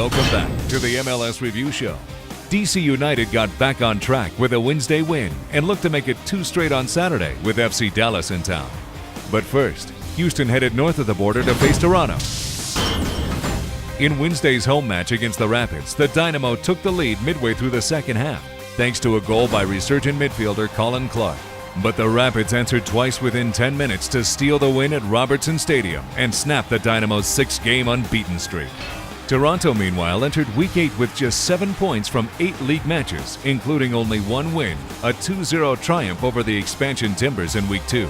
Welcome back to the MLS Review Show. DC United got back on track with a Wednesday win and looked to make it 2 straight on Saturday with FC Dallas in town. But first, Houston headed north of the border to face Toronto. In Wednesday's home match against the Rapids, the Dynamo took the lead midway through the second half, thanks to a goal by resurgent midfielder Colin Clark. But the Rapids answered twice within 10 minutes to steal the win at Robertson Stadium and snap the Dynamo's 6-game unbeaten streak. Toronto, meanwhile, entered Week 8 with just 7 points from 8 league matches, including only 1 win, a 2-0 triumph over the expansion Timbers in Week 2.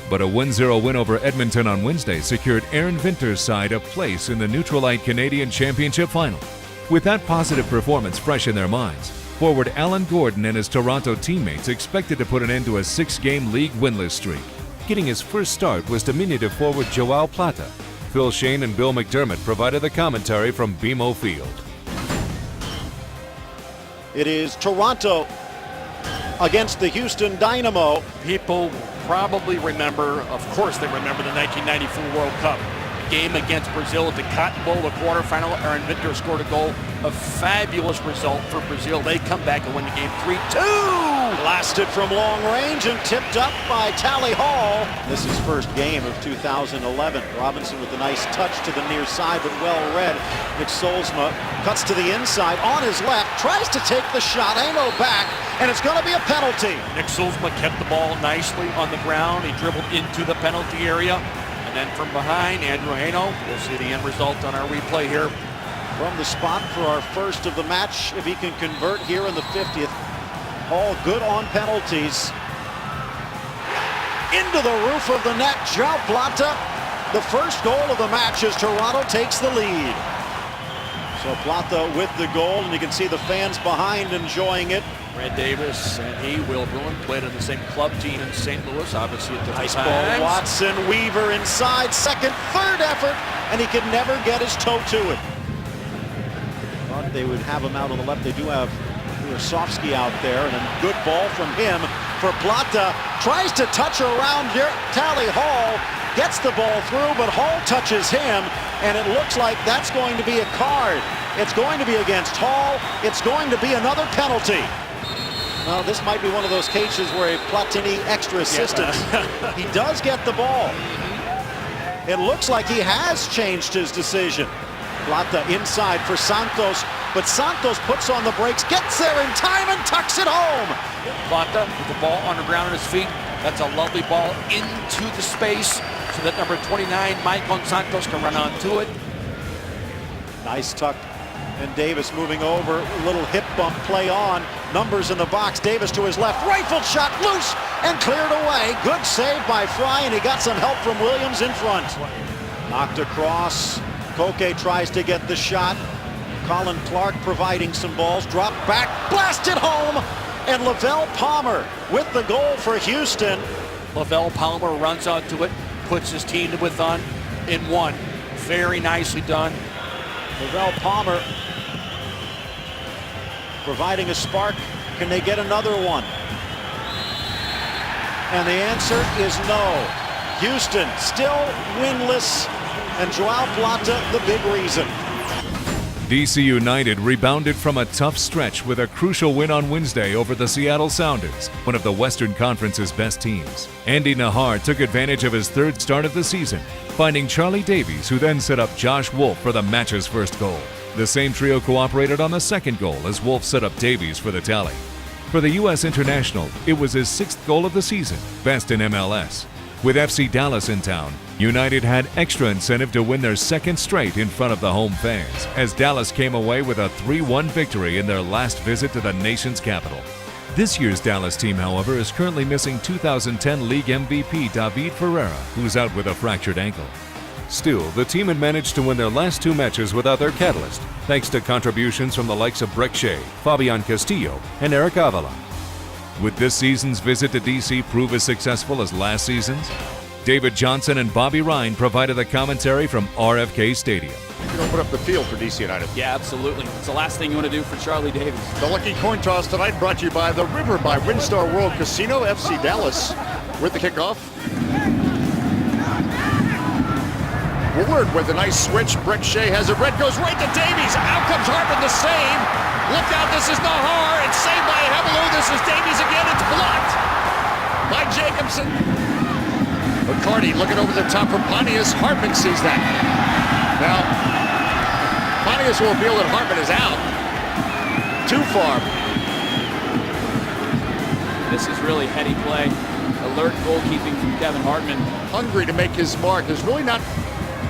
But a 1-0 win over Edmonton on Wednesday secured Aaron Vinter's side a place in the Neutralite Canadian Championship Final. With that positive performance fresh in their minds, forward Alan Gordon and his Toronto teammates expected to put an end to a 6-game league winless streak. Getting his first start was diminutive forward Joao Plata. Phil Shane and Bill McDermott provided the commentary from BMO Field. It is Toronto against the Houston Dynamo. People probably remember, of course they remember, the 1994 World Cup. Game against Brazil at the Cotton Bowl, the quarterfinal. Aaron Vinter scored a goal. A fabulous result for Brazil. They come back and win the game 3-2. Blasted from long range and tipped up by Tally Hall. This is first game of 2011. Robinson with a nice touch to the near side, but well read. Nick Solsma cuts to the inside on his left, tries to take the shot. Amo back, and it's going to be a penalty. Nick Solsma kept the ball nicely on the ground. He dribbled into the penalty area. And then from behind, Andrew Haino. We'll see the end result on our replay here. From the spot for our first of the match, if he can convert here in the 50th. All good on penalties. Into the roof of the net, Joao Plata. The first goal of the match as Toronto takes the lead. So Plata with the goal, and you can see the fans behind enjoying it. Red Davis and he, Will Bruin, played on the same club team in St. Louis, obviously at different Nice times. ball, Watson, Weaver inside, second, third effort, and he could never get his toe to it. Thought they would have him out on the left. They do have Urasovsky out there, and a good ball from him for Plata. Tries to touch around Tally Hall, gets the ball through, but Hall touches him, and it looks like that's going to be a card. It's going to be against Hall. It's going to be another penalty. Well, this might be one of those cases where a Platini extra assistance. He does get the ball. It looks like he has changed his decision. Plata inside for Santos, but Santos puts on the brakes, gets there in time and tucks it home. Plata with the ball on the ground at his feet. That's a lovely ball into the space so that number 29, Maicon Santos, can run onto it. Nice tuck. And Davis moving over, a little hip bump play on. Numbers in the box, Davis to his left, rifled shot, loose and cleared away. Good save by Fry, and he got some help from Williams in front. Knocked across, Koke tries to get the shot. Colin Clark providing some balls, drop back, blasted home. And Lavelle Palmer with the goal for Houston. Lavelle Palmer runs onto it, puts his team within one. Very nicely done. Lavelle Palmer providing a spark. Can they get another one? And the answer is no. Houston still winless, and Joao Plata the big reason. DC United rebounded from a tough stretch with a crucial win on Wednesday over the Seattle Sounders, one of the Western Conference's best teams. Andy Nahar took advantage of his third start of the season, finding Charlie Davies, who then set up Josh Wolf for the match's first goal. The same trio cooperated on the second goal as Wolf set up Davies for the tally. For the U.S. international, it was his 6th goal of the season, best in MLS. With FC Dallas in town, United had extra incentive to win their 2nd straight in front of the home fans, as Dallas came away with a 3-1 victory in their last visit to the nation's capital. This year's Dallas team, however, is currently missing 2010 League MVP David Ferreira, who's out with a fractured ankle. Still, the team had managed to win their last 2 matches without their catalyst, thanks to contributions from the likes of Breck Shea, Fabian Castillo, and Eric Avila. Would this season's visit to DC prove as successful as last season's? David Johnson and Bobby Ryan provided the commentary from RFK Stadium. You can open up the field for DC United. Yeah, absolutely. It's the last thing you want to do for Charlie Davies. The lucky coin toss tonight brought to you by The River by WinStar World Casino. FC Dallas with the kickoff. Woolard with a nice switch. Brek Shea has it. Red goes right to Davies. Out comes Hartman, the save. Look out, this is Nahar. It's saved by Hevelu. This is Davies again. It's blocked by Jacobson. McCarty looking over the top for Pontius. Hartman sees that. Now, Pontius will feel that Hartman is out. Too far. This is really heady play. Alert goalkeeping from Kevin Hartman. Hungry to make his mark. Has really not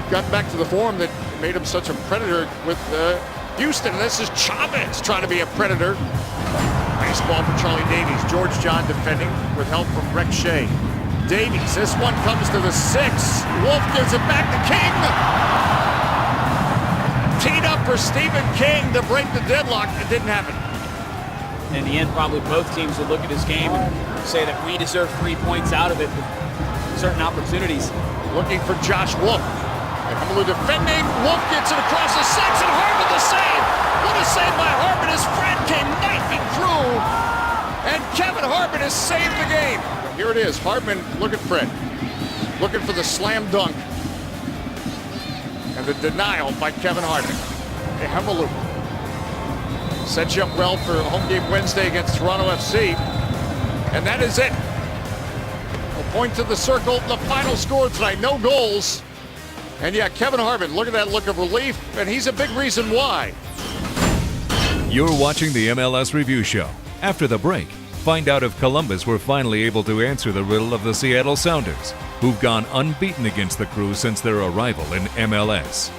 gotten back to the form that made him such a predator with Houston. And this is Chavez trying to be a predator. Nice ball for Charlie Davies. George John defending with help from Brek Shea. Davies, this one comes to the 6. Wolf gives it back to King. Teed up for Stephen King to break the deadlock. It didn't happen. In the end, probably both teams would look at this game and say that we deserve 3 points out of it with certain opportunities. Looking for Josh Wolf. Hevelu defending. Wolf gets it across the 6 and Hartman the save. What a save by Hartman. His friend came knifing through. And Kevin Hartman has saved the game. Here it is. Hartman, look at Fred. Looking for the slam dunk. And the denial by Kevin Hartman. Hevelu sets you up well for home game Wednesday against Toronto FC. And that is it. A point to the circle. The final score tonight. No goals. And yeah, Kevin Hartman, look at that look of relief. And he's a big reason why. You're watching the MLS Review Show. After the break, find out if Columbus were finally able to answer the riddle of the Seattle Sounders, who've gone unbeaten against the Crew since their arrival in MLS.